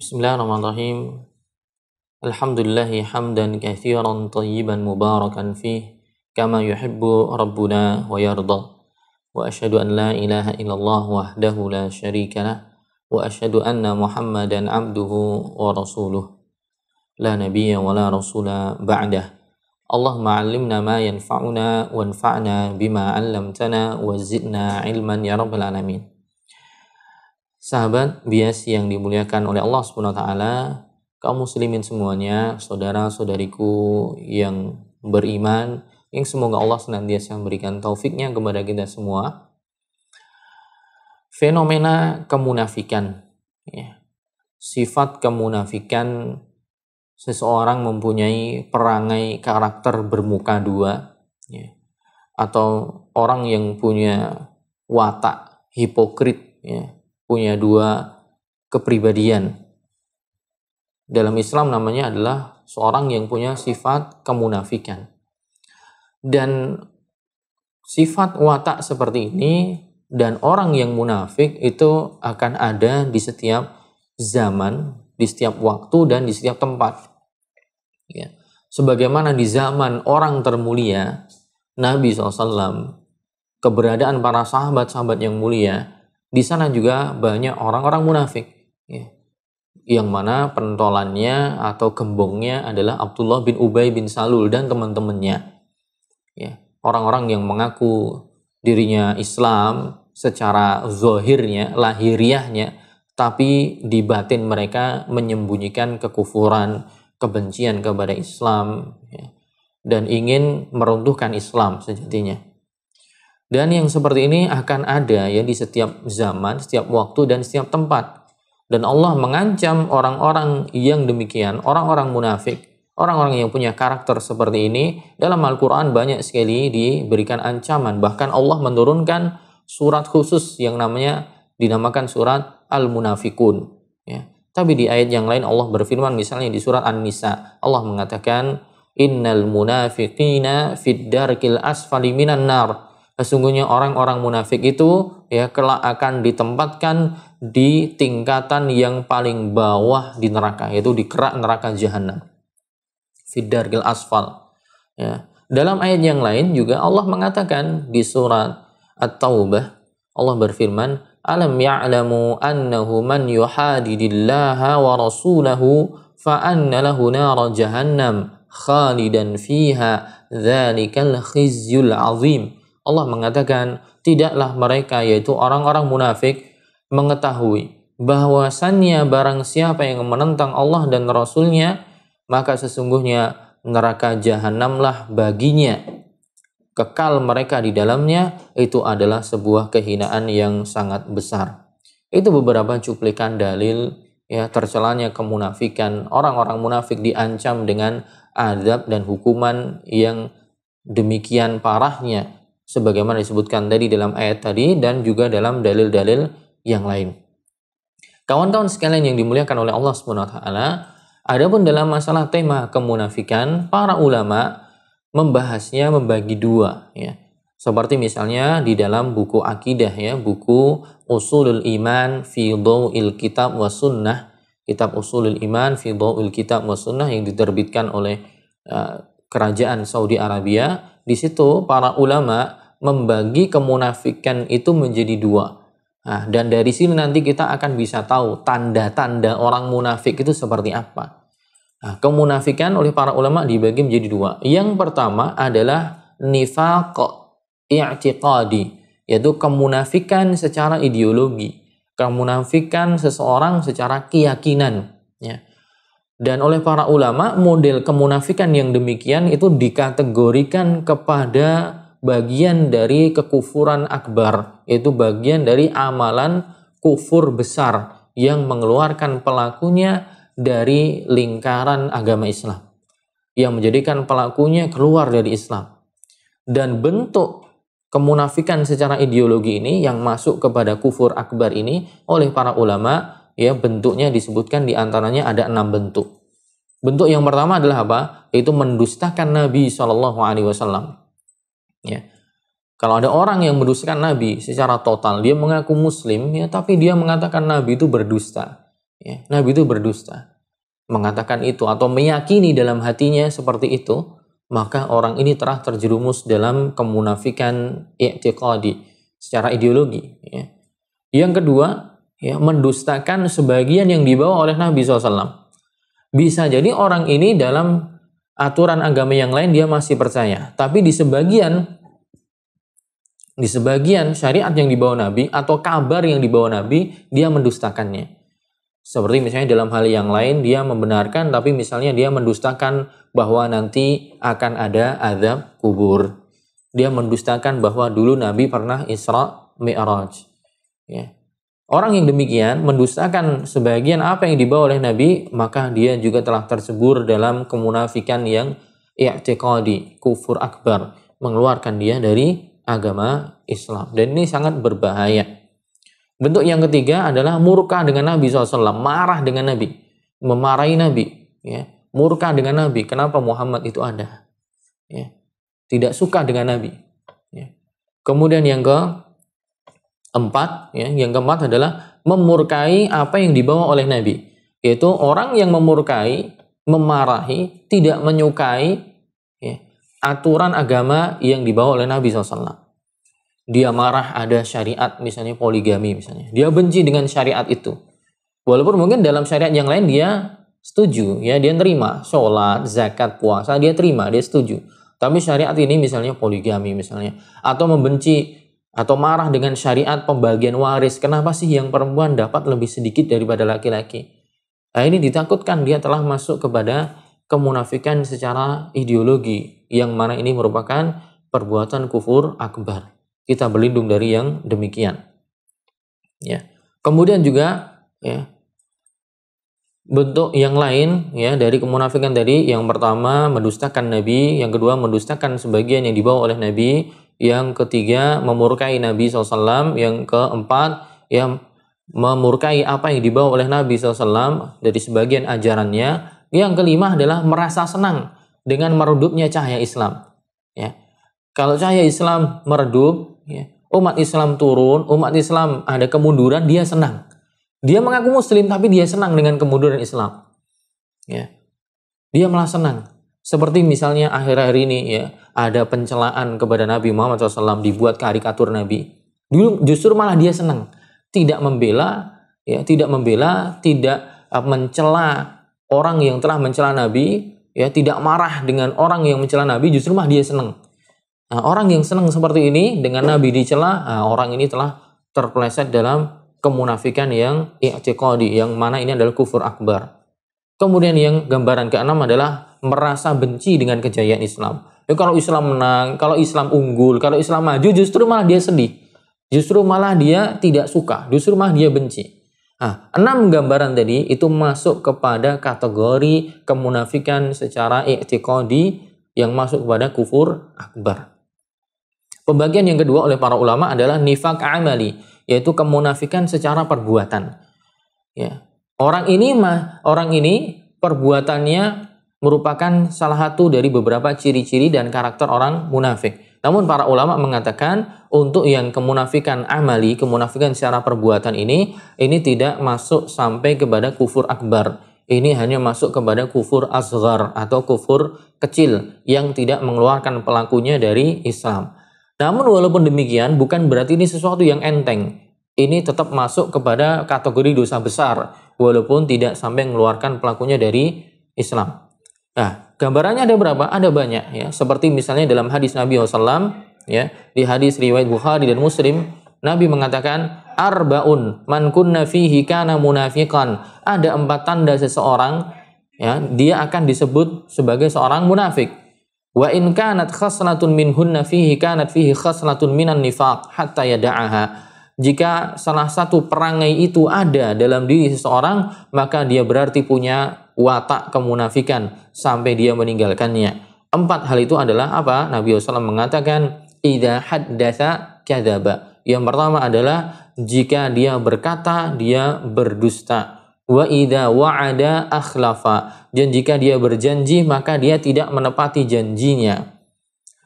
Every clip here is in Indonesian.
Bismillahirrahmanirrahim. Alhamdulillahi hamdan katsiran thayyiban mubarakan fih kama yuhibbu rabbuna wa yarda. Wa asyhadu an la ilaha illallah wahdahu la syarika lah wa asyhadu anna Muhammadan abduhu wa rasuluh. La nabiyya wa la rasula ba'dah. Allahumma 'allimna ma yanfa'una wanfa'na bima 'allamtana wa zidna ilman ya rabbal alamin. Sahabat bias yang dimuliakan oleh Allah Subhanahu wa taala, kaum muslimin semuanya, saudara-saudariku yang beriman, yang semoga Allah senantiasa memberikan taufiknya kepada kita semua. Fenomena kemunafikan, ya. Sifat kemunafikan seseorang mempunyai perangai karakter bermuka dua, ya. Atau orang yang punya watak hipokrit, ya, punya dua kepribadian. Dalam Islam namanya adalah seorang yang punya sifat kemunafikan. Dan sifat watak seperti ini dan orang yang munafik itu akan ada di setiap zaman, di setiap waktu, dan di setiap tempat. Ya. Sebagaimana di zaman orang termulia, Nabi SAW, keberadaan para sahabat-sahabat yang mulia, di sana juga banyak orang-orang munafik, ya, yang mana pentolannya atau gembongnya adalah Abdullah bin Ubay bin Salul dan teman-temannya. Ya, orang-orang yang mengaku dirinya Islam secara zahirnya, lahiriahnya, tapi di batin mereka menyembunyikan kekufuran, kebencian kepada Islam, ya, dan ingin meruntuhkan Islam sejatinya. Dan yang seperti ini akan ada ya di setiap zaman, setiap waktu, dan setiap tempat. Dan Allah mengancam orang-orang yang demikian, orang-orang munafik, orang-orang yang punya karakter seperti ini. Dalam Al-Quran banyak sekali diberikan ancaman. Bahkan Allah menurunkan surat khusus yang dinamakan surat Al-Munafikun. Ya. Tapi di ayat yang lain Allah berfirman, misalnya di surat An-Nisa, Allah mengatakan, Innal munafiqina fid darkil asfali minan nar. Sesungguhnya orang-orang munafik itu ya kelak akan ditempatkan di tingkatan yang paling bawah di neraka, yaitu di kerak neraka jahanam. Fiddargil asfal. Ya. Dalam ayat yang lain juga Allah mengatakan di surat At-Taubah, Allah berfirman, Alam ya'lamu annahu man yuhadidillaha wa rasulahu fa anna lahu nara jahannam khalidan fiha dzalikal khizyul azim. Allah mengatakan, tidaklah mereka, yaitu orang-orang munafik, mengetahui bahwasannya barang siapa yang menentang Allah dan Rasulnya, maka sesungguhnya neraka jahanamlah baginya. Kekal mereka di dalamnya, itu adalah sebuah kehinaan yang sangat besar. Itu beberapa cuplikan dalil ya tercelanya kemunafikan. Orang-orang munafik diancam dengan azab dan hukuman yang demikian parahnya, sebagaimana disebutkan tadi dalam ayat tadi dan juga dalam dalil-dalil yang lain. Kawan-kawan sekalian yang dimuliakan oleh Allah Subhanahu wa taala, adapun dalam masalah tema kemunafikan, para ulama membahasnya membagi dua, ya. Seperti misalnya di dalam buku akidah, ya, buku Ushulul Iman fi Dhaw'il Kitab wa Sunnah, kitab Ushulul Iman fi Dhaw'il Kitab wa Sunnah yang diterbitkan oleh kerajaan Saudi Arabia. Di situ para ulama membagi kemunafikan itu menjadi dua. Nah, dan dari sini nanti kita akan bisa tahu tanda-tanda orang munafik itu seperti apa. Nah, kemunafikan oleh para ulama dibagi menjadi dua. Yang pertama adalah nifaq i'tiqadi, yaitu kemunafikan secara ideologi, kemunafikan seseorang secara keyakinan, ya. Dan oleh para ulama, model kemunafikan yang demikian itu dikategorikan kepada bagian dari kekufuran akbar, yaitu bagian dari amalan kufur besar yang mengeluarkan pelakunya dari lingkaran agama Islam, yang menjadikan pelakunya keluar dari Islam. Dan bentuk kemunafikan secara ideologi ini yang masuk kepada kufur akbar ini oleh para ulama, ya, bentuknya disebutkan diantaranya ada 6 bentuk. Bentuk yang pertama adalah apa? Yaitu mendustakan Nabi SAW. Ya. Kalau ada orang yang mendustakan Nabi secara total, dia mengaku Muslim, ya, tapi dia mengatakan Nabi itu berdusta, ya, Nabi itu berdusta, mengatakan itu atau meyakini dalam hatinya seperti itu, maka orang ini telah terjerumus dalam kemunafikan i'tiqadi secara ideologi. Ya. Yang kedua, ya, mendustakan sebagian yang dibawa oleh Nabi SAW. Bisa jadi orang ini dalam aturan agama yang lain dia masih percaya, tapi di sebagian syariat yang dibawa Nabi atau kabar yang dibawa Nabi, dia mendustakannya. Seperti misalnya dalam hal yang lain dia membenarkan, tapi misalnya dia mendustakan bahwa nanti akan ada azab kubur. Dia mendustakan bahwa dulu Nabi pernah Isra Mi'raj. Ya. Orang yang demikian mendustakan sebagian apa yang dibawa oleh Nabi, maka dia juga telah tersebur dalam kemunafikan yang i'tiqadi, kufur akbar, mengeluarkan dia dari agama Islam. Dan ini sangat berbahaya. Bentuk yang ketiga adalah murka dengan Nabi SAW, marah dengan Nabi, memarahi Nabi, ya. Murka dengan Nabi, kenapa Muhammad itu ada, ya. Tidak suka dengan Nabi, ya. Kemudian yang keempat adalah memurkai apa yang dibawa oleh Nabi, yaitu orang yang memurkai, memarahi, tidak menyukai, ya, aturan agama yang dibawa oleh Nabi SAW. Dia marah ada syariat misalnya poligami misalnya. Dia benci dengan syariat itu. Walaupun mungkin dalam syariat yang lain dia setuju, ya, dia terima sholat, zakat, puasa, dia terima, dia setuju. Tapi syariat ini misalnya poligami misalnya, atau membenci atau marah dengan syariat pembagian waris. Kenapa sih yang perempuan dapat lebih sedikit daripada laki-laki? Nah, ini ditakutkan dia telah masuk kepada kemunafikan secara ideologi, yang mana ini merupakan perbuatan kufur akbar. Kita berlindung dari yang demikian. Ya. Kemudian juga, ya, bentuk yang lain, ya, dari kemunafikan tadi, yang pertama mendustakan Nabi, yang kedua mendustakan sebagian yang dibawa oleh Nabi, yang ketiga memurkai Nabi SAW, yang keempat, ya, memurkai apa yang dibawa oleh Nabi SAW dari sebagian ajarannya, yang kelima adalah merasa senang dengan meredupnya cahaya Islam. Ya. Kalau cahaya Islam meredup, ya, umat Islam turun, umat Islam ada kemunduran, dia senang. Dia mengaku Muslim, tapi dia senang dengan kemunduran Islam. Ya. Dia malah senang. Seperti misalnya akhir-akhir ini, ya, ada pencelaan kepada Nabi Muhammad SAW, dibuat karikatur Nabi. Dulu justru malah dia senang. Tidak membela, ya, tidak mencela orang yang telah mencela Nabi, ya, tidak marah dengan orang yang mencela Nabi, justru malah dia senang. Nah, orang yang senang seperti ini dengan Nabi dicela, nah, orang ini telah terpeleset dalam kemunafikan yang i'tiqadi, yang mana ini adalah kufur akbar. Kemudian yang gambaran keenam adalah merasa benci dengan kejayaan Islam. Ya, kalau Islam menang, kalau Islam unggul, kalau Islam maju, justru malah dia sedih. Justru malah dia tidak suka, justru malah dia benci. Nah, 6 gambaran tadi itu masuk kepada kategori kemunafikan secara i'tiqadi yang masuk kepada kufur akbar. Pembagian yang kedua oleh para ulama adalah nifaq amali, yaitu kemunafikan secara perbuatan. Ya. Orang ini perbuatannya merupakan salah satu dari beberapa ciri-ciri dan karakter orang munafik. Namun para ulama mengatakan untuk yang kemunafikan amali, kemunafikan secara perbuatan ini tidak masuk sampai kepada kufur akbar. Ini hanya masuk kepada kufur asghar atau kufur kecil yang tidak mengeluarkan pelakunya dari Islam. Namun walaupun demikian bukan berarti ini sesuatu yang enteng. Ini tetap masuk kepada kategori dosa besar walaupun tidak sampai mengeluarkan pelakunya dari Islam. Nah, gambarannya ada berapa? Ada banyak, ya. Seperti misalnya dalam hadis Nabi SAW, ya, di hadis riwayat Bukhari dan Muslim, Nabi mengatakan, arba'un man kunna fihi kana munafiqan. Ada 4 tanda seseorang, ya, dia akan disebut sebagai seorang munafik. Wa in kanat khaslatun minhunna fihi kanat fihi khaslatun minan nifaq hatta yada'aha. Jika salah satu perangai itu ada dalam diri seseorang, maka dia berarti punya watak kemunafikan sampai dia meninggalkannya. 4 hal itu adalah apa? Nabi SAW mengatakan, idza haddatsa kadzaba. Yang pertama adalah jika dia berkata, dia berdusta. Wa idza wa'ada akhlafa. Dan jika dia berjanji, maka dia tidak menepati janjinya.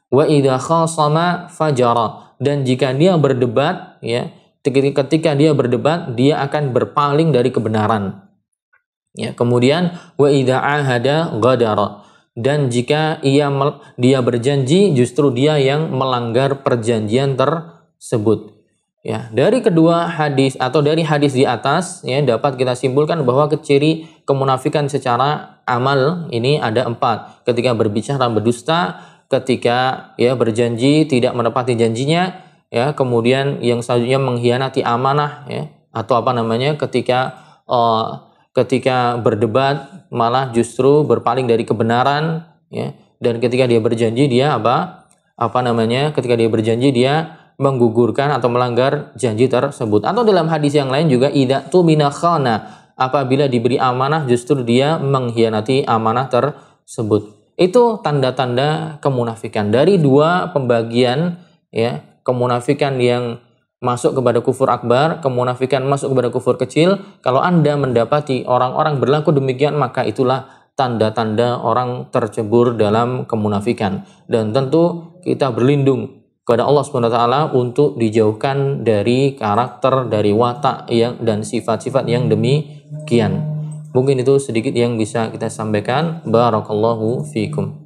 Wa idza khasama fajara. Dan jika dia berdebat, ya, ketika dia berdebat, dia akan berpaling dari kebenaran. Ya, kemudian wa idza ahada ghadara, dan jika dia berjanji justru dia yang melanggar perjanjian tersebut. Ya, dari kedua hadis atau dari hadis di atas ya dapat kita simpulkan bahwa ciri kemunafikan secara amal ini ada 4. Ketika berbicara berdusta, ketika ya berjanji tidak menepati janjinya, ya, kemudian yang selanjutnya mengkhianati amanah ya, atau ketika berdebat malah justru berpaling dari kebenaran ya, dan ketika dia berjanji dia ketika dia berjanji dia menggugurkan atau melanggar janji tersebut. Atau dalam hadis yang lain juga idza tumina khana, apabila diberi amanah justru dia mengkhianati amanah tersebut. Itu tanda-tanda kemunafikan. Dari dua pembagian ya, kemunafikan yang masuk kepada kufur akbar, kemunafikan masuk kepada kufur kecil. Kalau Anda mendapati orang-orang berlaku demikian, maka itulah tanda-tanda orang tercebur dalam kemunafikan. Dan tentu kita berlindung kepada Allah SWT untuk dijauhkan dari karakter, dari watak dan sifat-sifat yang demikian. Mungkin itu sedikit yang bisa kita sampaikan. Barakallahu fiikum.